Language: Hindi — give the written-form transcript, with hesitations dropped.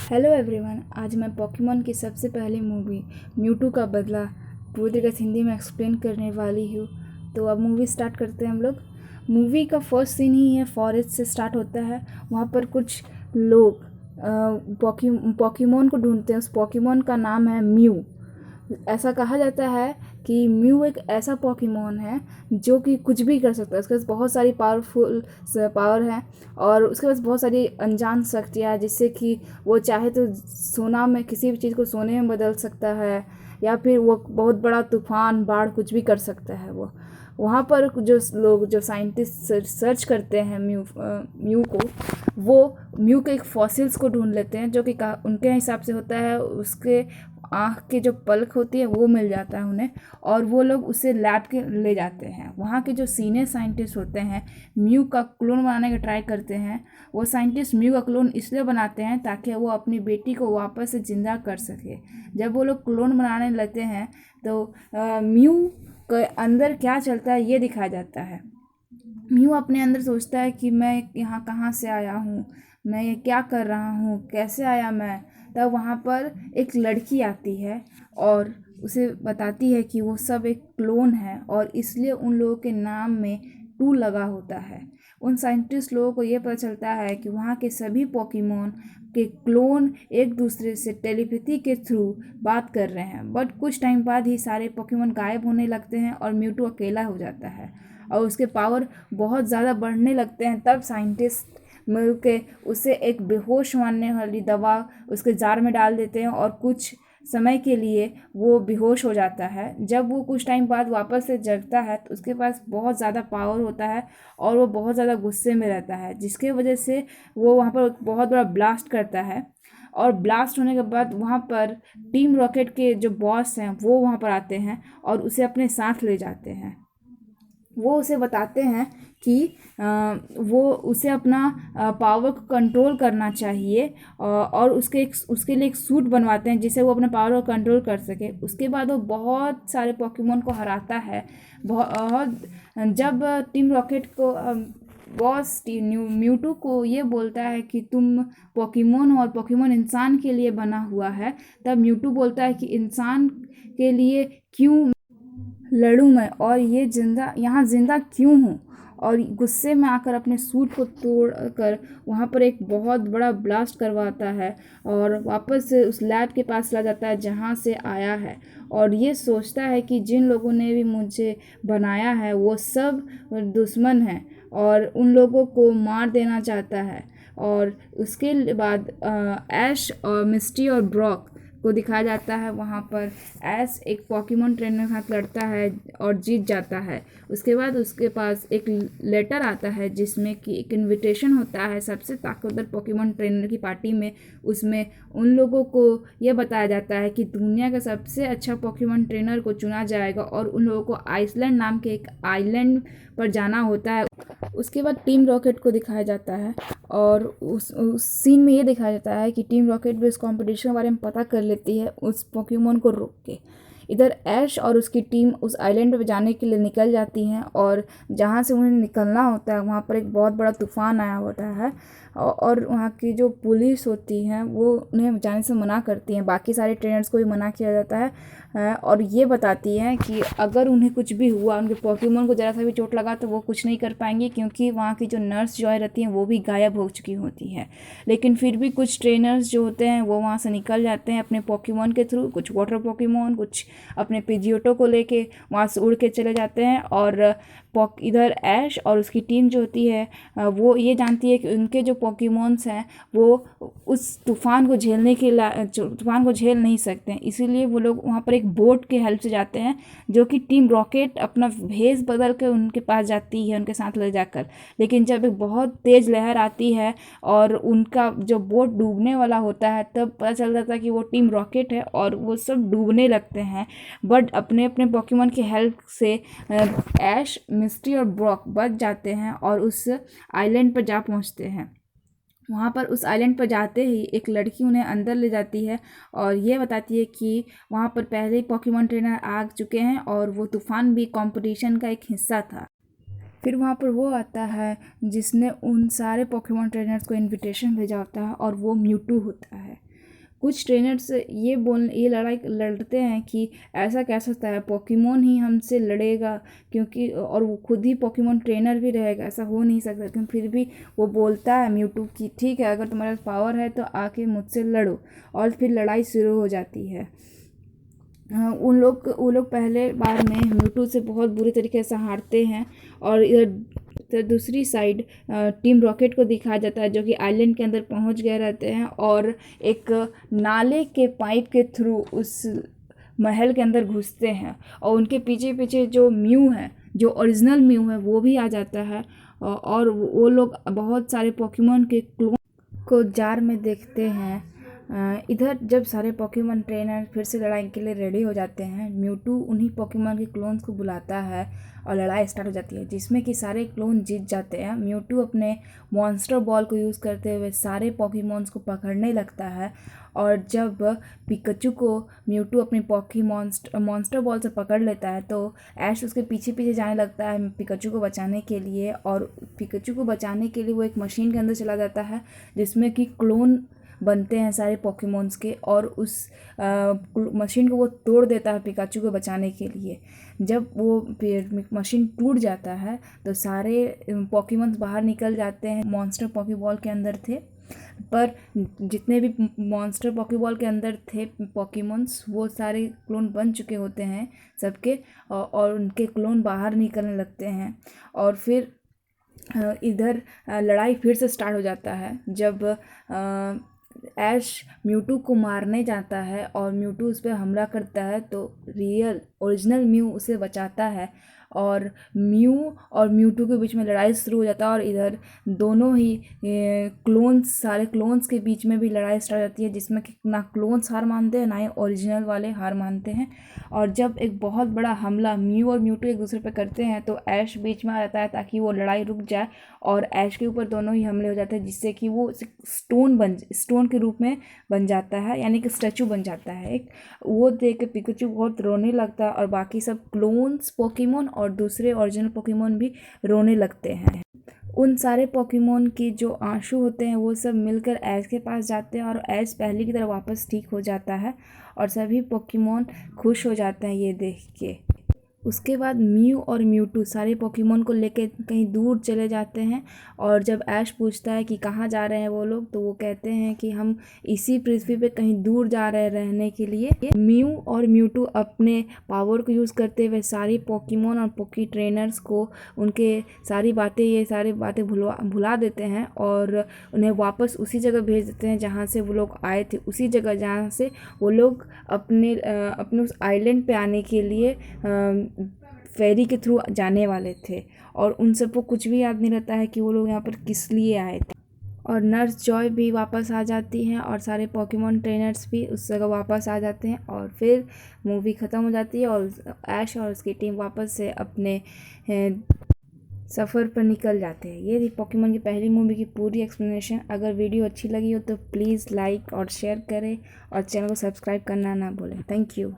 हेलो एवरीवन, आज मैं पोकेमॉन की सबसे पहली मूवी म्यूटू का बदला पूरी तरीके से हिंदी में एक्सप्लेन करने वाली हूँ। तो अब मूवी स्टार्ट करते हैं हम लोग। मूवी का फर्स्ट सीन ही है, फॉरेस्ट से स्टार्ट होता है। वहाँ पर कुछ लोग पोकेमॉन को ढूंढते हैं। उस पोकेमॉन का नाम है म्यू। ऐसा कहा जाता है कि म्यू एक ऐसा पोकेमॉन है जो कि कुछ भी कर सकता है। उसके पास बहुत सारी पावर है और उसके पास बहुत सारी अनजान शक्तियाँ हैं, जिससे कि वो चाहे तो सोना में किसी भी चीज़ को सोने में बदल सकता है, या फिर वो बहुत बड़ा तूफान बाढ़ कुछ भी कर सकता है। वो वहाँ पर जो साइंटिस्ट सर्च करते हैं म्यू को, वो म्यू के एक फॉसिल्स को ढूंढ लेते हैं, जो कि उनके हिसाब से होता है उसके आँख की जो पलक होती है वो मिल जाता है उन्हें, और वो लोग उसे लैब के ले जाते हैं। वहाँ के जो सीनियर साइंटिस्ट होते हैं म्यू का क्लोन बनाने का ट्राई करते हैं। वो साइंटिस्ट म्यू का क्लोन इसलिए बनाते हैं ताकि वो अपनी बेटी को वापस से जिंदा कर सके। जब वो लोग क्लोन बनाने लगते हैं तो म्यू के अंदर क्या चलता है ये दिखाया जाता है। म्यू अपने अंदर सोचता है कि मैं यहाँ कहाँ से आया हूँ, मैं ये क्या कर रहा हूँ, कैसे आया मैं। तब वहाँ पर एक लड़की आती है और उसे बताती है कि वो सब एक क्लोन है, और इसलिए उन लोगों के नाम में टू लगा होता है। उन साइंटिस्ट लोगों को ये पता चलता है कि वहाँ के सभी पोकेमॉन के क्लोन एक दूसरे से टेलीपैथी के थ्रू बात कर रहे हैं। बट कुछ टाइम बाद ही सारे पोकेमॉन गायब होने लगते हैं और म्यूटू अकेला हो जाता है और उसके पावर बहुत ज़्यादा बढ़ने लगते हैं। तब साइंटिस्ट मिल के उसे एक बेहोश मारने वाली दवा उसके जार में डाल देते हैं और कुछ समय के लिए वो बेहोश हो जाता है। जब वो कुछ टाइम बाद वापस से जगता है तो उसके पास बहुत ज़्यादा पावर होता है और वो बहुत ज़्यादा गुस्से में रहता है, जिसके वजह से वो वहाँ पर बहुत बड़ा ब्लास्ट करता है। और ब्लास्ट होने के बाद वहाँ पर टीम रॉकेट के जो बॉस हैं वो वहाँ पर आते हैं और उसे अपने साथ ले जाते हैं। वो उसे बताते हैं कि वो उसे अपना पावर को कंट्रोल करना चाहिए, और उसके लिए एक सूट बनवाते हैं जिससे वो अपने पावर को कंट्रोल कर सके। उसके बाद वो बहुत सारे पोकेमॉन को हराता है। बहुत जब टीम रॉकेट को बॉस म्यूटू को ये बोलता है कि तुम पोकेमॉन हो और पोकेमॉन इंसान के लिए बना हुआ है, तब म्यूटू बोलता है कि इंसान के लिए क्यों लड़ूं मैं, और ये यहाँ जिंदा क्यों हूँ। और गुस्से में आकर अपने सूट को तोड़ कर वहाँ पर एक बहुत बड़ा ब्लास्ट करवाता है और वापस से उस लैब के पास चला जाता है जहाँ से आया है। और ये सोचता है कि जिन लोगों ने भी मुझे बनाया है वो सब दुश्मन हैं और उन लोगों को मार देना चाहता है। और उसके बाद ऐश और मिस्टी और ब्रॉक को दिखाया जाता है। वहाँ पर ऐश एक पोकेमॉन ट्रेनर के साथ लड़ता है और जीत जाता है। उसके बाद उसके पास एक लेटर आता है जिसमें कि एक इनविटेशन होता है सबसे ताकतवर पोकेमॉन ट्रेनर की पार्टी में। उसमें उन लोगों को यह बताया जाता है कि दुनिया का सबसे अच्छा पोकेमॉन ट्रेनर को चुना जाएगा और उन लोगों को आइसलैंड नाम के एक आइलैंड पर जाना होता है। उसके बाद टीम रॉकेट को दिखाया जाता है और उस सीन में ये दिखाया जाता है कि टीम रॉकेट भी उस कंपटीशन के बारे में पता कर लेती है उस पोकेमॉन को रोक के। इधर ऐश और उसकी टीम उस आइलैंड पे जाने के लिए निकल जाती हैं, और जहाँ से उन्हें निकलना होता है वहाँ पर एक बहुत बड़ा तूफान आया होता है और वहाँ की जो पुलिस होती है वो उन्हें जाने से मना करती हैं। बाकी सारे ट्रेनर्स को भी मना किया जाता है और ये बताती हैं कि अगर उन्हें कुछ भी हुआ, उनके पोकेमॉन को ज़रा सा भी चोट लगा तो वो कुछ नहीं कर पाएंगे, क्योंकि वहाँ की जो नर्स जॉय रहती हैं वो भी गायब हो चुकी होती हैं। लेकिन फिर भी कुछ ट्रेनर्स जो होते हैं वो वहाँ से निकल जाते हैं अपने पोकेमॉन के थ्रू। कुछ वाटर पोकेमॉन, कुछ अपने पिजियोटो को लेके वहाँ से उड़ के चले जाते हैं। और इधर ऐश और उसकी टीम जो होती है वो ये जानती है कि उनके जो पोकेमॉन्स हैं वो उस तूफ़ान को तूफ़ान को झेल नहीं सकते हैं, इसीलिए वो लोग वहाँ पर एक बोट के हेल्प से जाते हैं, जो कि टीम रॉकेट अपना भेष बदल कर उनके पास जाती है उनके साथ ले जाकर। लेकिन जब एक बहुत तेज़ लहर आती है और उनका जो बोट डूबने वाला होता है तब पता चल जाता है कि वो टीम रॉकेट है और वो सब डूबने लगते हैं। बट अपने अपने पोकेमॉन की हेल्प से ऐश, मिस्टी और ब्रॉक बच जाते हैं और उस आइलैंड पर जा पहुंचते हैं। वहाँ पर उस आइलैंड पर जाते ही एक लड़की उन्हें अंदर ले जाती है और ये बताती है कि वहाँ पर पहले ही पोकेमॉन ट्रेनर आ चुके हैं और वो तूफान भी कंपटीशन का एक हिस्सा था। फिर वहाँ पर वो आता है जिसने उन सारे पोकेमॉन ट्रेनर्स को इनविटेशन भेजा होता है और वो म्यूटू होता है। कुछ ट्रेनर्स ये लड़ाई लड़ते हैं कि ऐसा कह सकता है पोकेमोन ही हमसे लड़ेगा, क्योंकि और वो खुद ही पोकेमोन ट्रेनर भी रहेगा, ऐसा हो नहीं सकता। लेकिन फिर भी वो बोलता है म्यूटू कि ठीक है, अगर तुम्हारे पास पावर है तो आके मुझसे लड़ो, और फिर लड़ाई शुरू हो जाती है। वो लोग पहले बार में म्यूटू से बहुत बुरी तरीके से हारते हैं। और इधर दूसरी साइड टीम रॉकेट को दिखाया जाता है, जो कि आइलैंड के अंदर पहुंच गए रहते हैं और एक नाले के पाइप के थ्रू उस महल के अंदर घुसते हैं। और उनके पीछे पीछे जो म्यू है, जो ओरिजिनल म्यू है, वो भी आ जाता है। और वो लोग बहुत सारे पोकेमोन के क्लोन को जार में देखते हैं। इधर जब सारे पोकेमोन ट्रेनर फिर से लड़ाई के लिए रेडी हो जाते हैं, म्यूटू उन्हीं पोकेमोन के क्लोन्स को बुलाता है और लड़ाई स्टार्ट हो जाती है, जिसमें कि सारे क्लोन जीत जाते हैं। म्यूटू अपने मॉन्स्टर बॉल को यूज़ करते हुए सारे पोकेमोन्स को पकड़ने लगता है। और जब पिकाचू को म्यूटू अपनी मॉन्स्टर बॉल से पकड़ लेता है, तो ऐश उसके पीछे पीछे जाने लगता है पिकाचू को बचाने के लिए। और पिकाचू को बचाने के लिए वो एक मशीन के अंदर चला जाता है, जिसमें कि क्लोन बनते हैं सारे पोकेमोन्स के, और उस मशीन को वो तोड़ देता है पिकाचू को बचाने के लिए। जब वो मशीन टूट जाता है तो सारे पोकेमोन्स बाहर निकल जाते हैं, मॉन्स्टर पोकेबॉल के अंदर थे। पर जितने भी मॉन्स्टर पोकेबॉल के अंदर थे पोकेमोन्स, वो सारे क्लोन बन चुके होते हैं सबके, और उनके क्लोन बाहर निकलने लगते हैं। और फिर इधर लड़ाई फिर से स्टार्ट हो जाता है, जब ऐश म्यूटू को मारने जाता है और म्यूटू उस पर हमला करता है, तो ओरिजिनल म्यू उसे बचाता है और म्यू और म्यूटू के बीच में लड़ाई शुरू हो जाता है। और इधर दोनों ही सारे क्लोन्स के बीच में भी लड़ाई स्टार्ट हो जाती है, जिसमें कि ना क्लोन्स हार मानते हैं ना ही ओरिजिनल वाले हार मानते हैं। और जब एक बहुत बड़ा हमला म्यू और म्यूटू एक दूसरे पर करते हैं, तो ऐश बीच में आ जाता है ताकि वो लड़ाई रुक जाए, और ऐश के ऊपर दोनों ही हमले हो जाते हैं, जिससे कि वो स्टोन के रूप में बन जाता है, यानी कि स्टैचू बन जाता है एक। वो देख के पिकाचू बहुत रोने लगता है, और बाकी सब क्लोन्स पोकेमोन और दूसरे ओरिजिनल पोकेमोन भी रोने लगते हैं। उन सारे पोकेमोन के जो आंसू होते हैं वो सब मिलकर ऐश के पास जाते हैं, और ऐश पहले की तरह वापस ठीक हो जाता है, और सभी पोकेमोन खुश हो जाते हैं ये देख के। उसके बाद म्यू और म्यूटू सारे पोकेमोन को लेके कहीं दूर चले जाते हैं। और जब ऐश पूछता है कि कहाँ जा रहे हैं वो लोग, तो वो कहते हैं कि हम इसी पृथ्वी पे कहीं दूर जा रहे हैं रहने के लिए। म्यू और म्यूटू अपने पावर को यूज़ करते हुए सारी पोकेमोन और पोकी ट्रेनर्स को उनके सारी बातें भुला देते हैं, और उन्हें वापस उसी जगह भेज देते हैं जहाँ से वो लोग आए थे, उसी जगह जहाँ से वो लोग अपने उस आइलैंड पे आने के लिए फेरी के थ्रू जाने वाले थे। और उन सबको कुछ भी याद नहीं रहता है कि वो लोग यहाँ पर किस लिए आए थे। और नर्स जॉय भी वापस आ जाती हैं, और सारे पोकेमोन ट्रेनर्स भी उस जगह वापस आ जाते हैं, और फिर मूवी ख़त्म हो जाती है और ऐश और उसकी टीम वापस से अपने सफ़र पर निकल जाते हैं। ये थी पोकेमोन की पहली मूवी की पूरी एक्सप्लेनेशन। अगर वीडियो अच्छी लगी हो तो प्लीज़ लाइक और शेयर करें, और चैनल को सब्सक्राइब करना ना भूलें। Thank you.